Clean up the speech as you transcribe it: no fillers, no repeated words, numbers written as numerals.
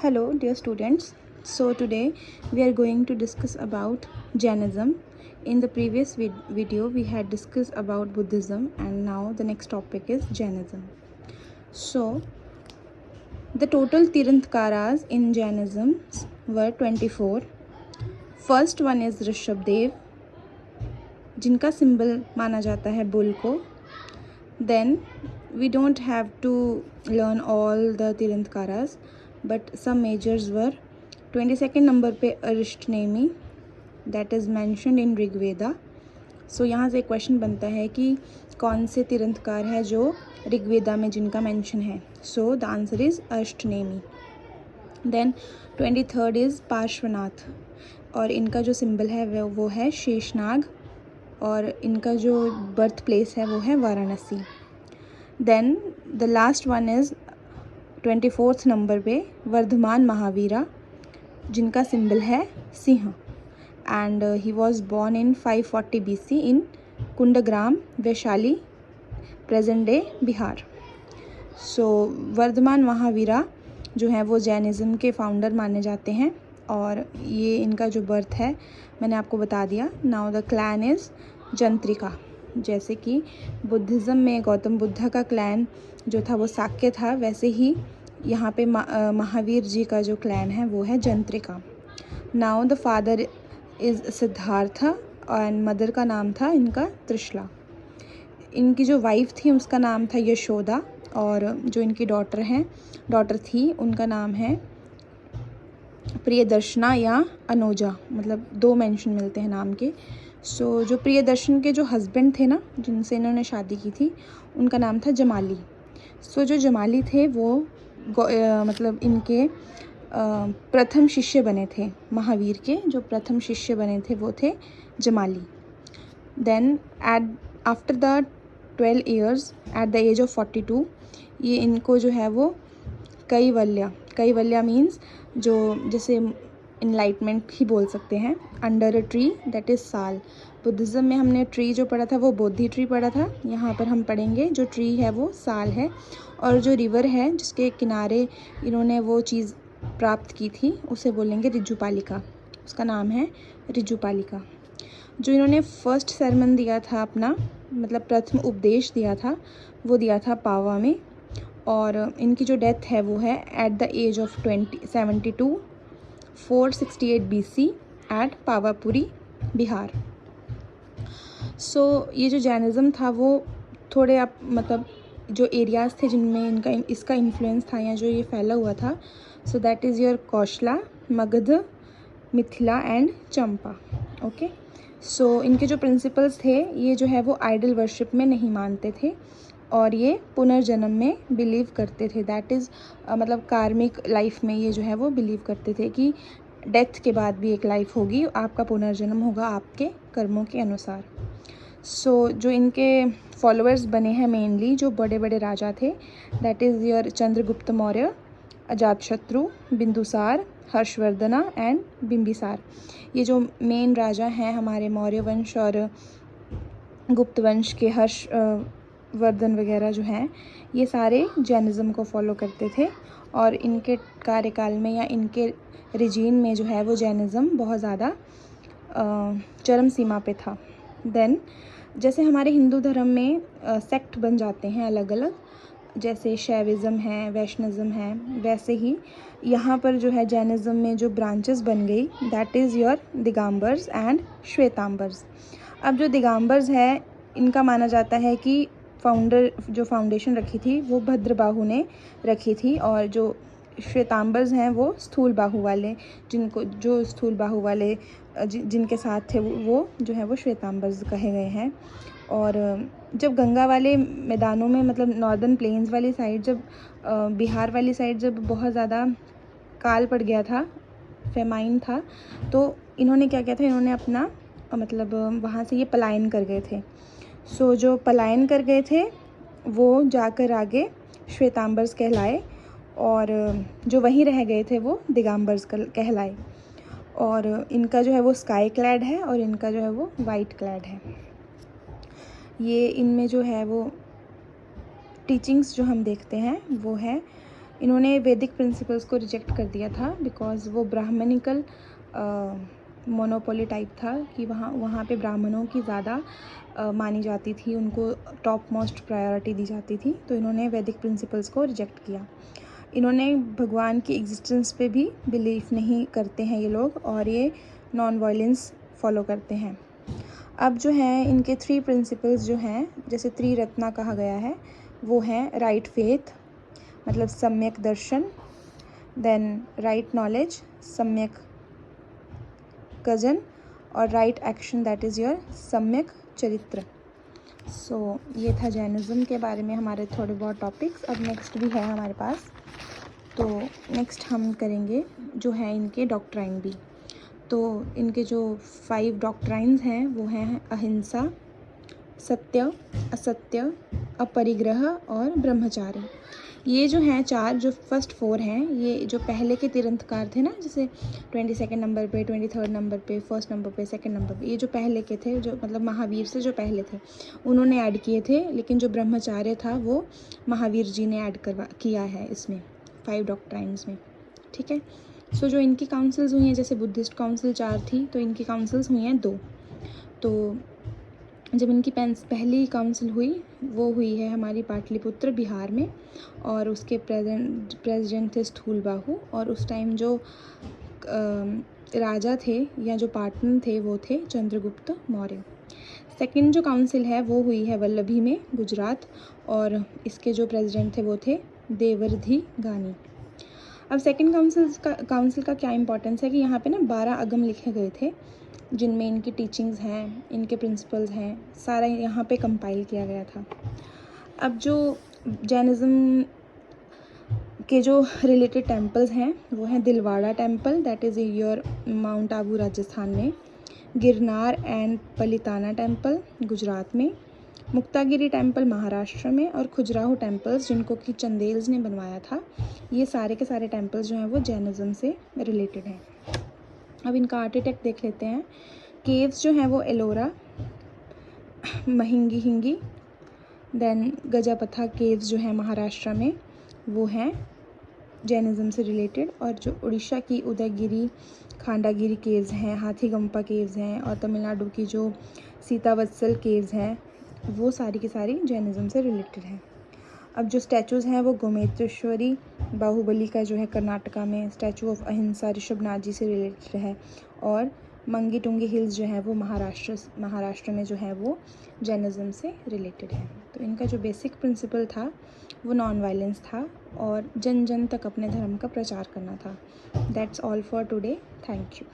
Hello, dear students. So today we are going to discuss about Jainism. In the previous video, we had discussed about Buddhism, and now the next topic is Jainism. So the total Tirthankaras in Jainism were 24. First one is Rishabdev, जिनका symbol माना जाता है bull को. Then we don't have to learn all the Tirthankaras, but some majors were. 22nd नंबर पे Arishtanemi, that is mentioned in Rigveda. So यहाँ से question बनता है कि कौन से तीर्थंकर है जो ऋग्वेदा में जिनका मेंशन है. So the answer is Arishtanemi. Then 23rd is Parshvanath, और इनका जो सिंबल है वो है शेषनाग, और इनका जो बर्थ प्लेस है वो है Varanasi. Then the last one is 24th number पे वर्धमान महावीरा, जिनका सिंबल है सिंह, and he was born in 540 BC in Kundagram, Vaishali, present day Bihar. So Vardhaman Mahavira जो है वो जैनिज़्म के फाउंडर माने जाते हैं, और ये इनका जो बर्थ है मैंने आपको बता दिया. Now the clan is Jantrika. जैसे कि बुद्धिज़्म में गौतम बुद्धा का क्लैन जो था वो शाक्य था, वैसे ही यहाँ पे महावीर जी का जो क्लैन है वो है Jantrika. Now the father is Siddhartha, and mother का नाम था इनका त्रिशला. इनकी जो वाइफ थी उसका नाम था यशोदा, और जो इनकी डॉटर थी उनका नाम है प्रियदर्शना या अनोजा, मतलब दो मेंशन मिलते हैं नाम के. सो जो प्रियदर्शन के जो हस्बैंड थे ना, जिनसे इन्होंने शादी की थी, उनका नाम था जमाली. सो जो जमाली थे वो मतलब इनके प्रथम शिष्य बने थे. महावीर के जो प्रथम शिष्य बने थे वो थे Jamali. Then after the 12 years at the age of 42, ये इनको जो है वो कैवल्या मीन्स जो जैसे इनलाइटमेंट ही बोल सकते हैं. Under a tree, that is साल. बुद्धिज़्म में हमने ट्री जो पढ़ा था वो बोधि ट्री पढ़ा था. यहाँ पर हम पढ़ेंगे जो ट्री है वो साल है, और जो रिवर है जिसके किनारे इन्होंने वो चीज़ प्राप्त की थी उसे बोलेंगे ऋजुपालिका. उसका नाम है ऋजुपालिका. जो इन्होंने फर्स्ट सरमन दिया था अपना, मतलब प्रथम उपदेश दिया था, वो दिया था पावा में, और इनकी जो डेथ है वो है at the age of 72 468 BC at Pavapuri, Bihar. So ये जो जैनिज़्म था वो थोड़े मतलब जो एरियाज़ थे जिनमें इसका इन्फ्लुएंस था या जो ये फैला हुआ था, so that is your Kosala, Magadha, Mithila and Champa. Okay. So इनके जो प्रिंसिपल्स थे ये जो है वो आइडल वर्शिप में नहीं मानते थे, और ये पुनर्जन्म में बिलीव करते थे. दैट इज़ मतलब कार्मिक लाइफ में ये जो है वो बिलीव करते थे कि डेथ के बाद भी एक लाइफ होगी, आपका पुनर्जन्म होगा आपके कर्मों के अनुसार. सो जो इनके फॉलोअर्स बने हैं मेनली जो बड़े बड़े राजा थे, that is your Chandragupta Maurya, Ajatashatru, Bindusara, Harshavardhana and Bimbisara. ये जो मेन राजा हैं हमारे मौर्य वंश और गुप्त वंश के, हर्षवर्धन वगैरह जो हैं, ये सारे जैनिज़्म को फॉलो करते थे, और इनके कार्यकाल में या इनके रिजीन में जो है वो जैनिज़्म बहुत ज़्यादा चरम सीमा पे था. देन जैसे हमारे हिंदू धर्म में सेक्ट बन जाते हैं अलग अलग, जैसे शैविज़्म है, वैष्णविज़्म है, वैसे ही यहाँ पर जो है जैनिज़्म में जो ब्रांचेस बन गई, that is your Digambars and Shvetambars. अब जो दिगंबर्स है इनका माना जाता है कि फाउंडेशन रखी थी वो भद्रबाहु ने रखी थी, और जो श्वेतांबर्स हैं वो स्थूल बाहु वाले, जिनके साथ थे वो जो है वो श्वेतांबर्स कहे गए हैं. और जब गंगा वाले मैदानों में, मतलब नॉर्दर्न प्लेन्स वाली साइड, जब बिहार वाली साइड जब बहुत ज़्यादा काल पड़ गया था, फेमाइन था, तो इन्होंने क्या किया था, इन्होंने अपना मतलब वहाँ से ये पलायन कर गए थे. सो जो पलायन कर गए थे वो जाकर आगे श्वेतांबर्स कहलाए, और जो वहीं रह गए थे वो दिगंबर्स कहलाए. और इनका जो है वो स्काई क्लैड है, और इनका जो है वो वाइट क्लैड है. ये इनमें जो है वो टीचिंग्स जो हम देखते हैं वो है इन्होंने वैदिक प्रिंसिपल्स को रिजेक्ट कर दिया था बिकॉज वो ब्राह्मणिकल मोनोपोली टाइप था कि वहाँ पे ब्राह्मणों की ज़्यादा मानी जाती थी, उनको टॉप मोस्ट प्रायोरिटी दी जाती थी। तो इन्होंने वैदिक प्रिंसिपल्स को रिजेक्ट किया। इन्होंने भगवान की एग्जिस्टेंस पे भी बिलीव नहीं करते हैं ये लोग, और ये नॉन वायलेंस फॉलो करते हैं। अब जो है इनके 3 प्रिंसिपल्स जो हैं, जैसे त्रिरत्ना कहा गया है, वो हैं राइट फेथ मतलब सम्यक दर्शन, देन राइट नॉलेज सम्यक गजन, और right action that is your सम्यक चरित्र। सो ये था जैनिज़्म के बारे में हमारे थोड़े बहुत टॉपिक्स। अब नेक्स्ट भी है हमारे पास, तो नेक्स्ट हम करेंगे जो है इनके डॉक्ट्राइन भी। तो इनके जो 5 डॉक्ट्राइन्स हैं वो हैं अहिंसा, सत्य, असत्य, अपरिग्रह और ब्रह्मचार्य। ये जो हैं 4, जो फर्स्ट 4 हैं, ये जो पहले के तीर्थंकर थे ना, जैसे 22nd नंबर पे, 23rd नंबर पे, 1st नंबर पे, 2nd नंबर पे, ये जो पहले के थे, जो मतलब महावीर से जो पहले थे, उन्होंने ऐड किए थे। लेकिन जो ब्रह्मचार्य था वो महावीर जी ने ऐड किया है इसमें 5 डॉक्ट्राइन्स में, ठीक है। सो जो इनकी काउंसिल्स हुई हैं, जैसे बुद्धिस्ट काउंसिल 4 थी, तो इनकी काउंसिल्स हुई हैं 2। तो जब इनकी पहली काउंसिल हुई वो हुई है हमारी पाटलिपुत्र बिहार में, और उसके प्रेसिडेंट थे स्थूलबाहु, और उस टाइम जो राजा थे या जो पार्टनर थे वो थे चंद्रगुप्त मौर्य। सेकंड जो काउंसिल है वो हुई है वल्लभी में, गुजरात, और इसके जो प्रेसिडेंट थे वो थे देवर्धि गानी। अब सेकंड काउंसिल का क्या इंपॉर्टेंस है कि यहाँ पे ना 12 अगम लिखे गए थे, जिनमें इनकी टीचिंग्स हैं, इनके प्रिंसिपल्स हैं, सारा यहाँ पे कंपाइल किया गया था। अब जो जैनिज़्म के जो रिलेटेड टेम्पल्स हैं वो हैं Dilwara temple, that is your mount Abu Rajasthan में, गिरनार एंड पलिताना टेम्पल गुजरात में, मुक्तागिरी टेम्पल महाराष्ट्र में, और खजुराहो टेम्पल्स जिनको कि चंदेल्स ने बनवाया था। ये सारे के सारे टेम्पल्स जो हैं वो जैनिज़्म से रिलेटेड हैं। अब इनका आर्किटेक्ट देख लेते हैं। केव्स जो हैं वो एलोरा, महिंगी, देन गजापथा केव्स जो हैं महाराष्ट्र में वो हैं जैनिज़्म से रिलेटेड, और जो उड़ीसा की उदयगिरी खांडागिरी केव्स हैं, हाथीगंपा केव्स हैं, और तमिलनाडु की जो सीतावत्सल केव्स हैं वो सारी की सारी जैनिज़्म से रिलेटेड हैं। अब जो स्टैचूज़ हैं वो गोमेतेश्वरी बाहुबली का जो है कर्नाटका में, स्टैचू ऑफ अहिंसा ऋषभनाथ जी से रिलेटेड है, और मंगी टुंगी हिल्स जो है वो महाराष्ट्र में जो है वो जैनिज़्म से रिलेटेड है। तो इनका जो बेसिक प्रिंसिपल था वो नॉन वायलेंस था, और जन जन तक अपने धर्म का प्रचार करना था। That's all for today, thank you.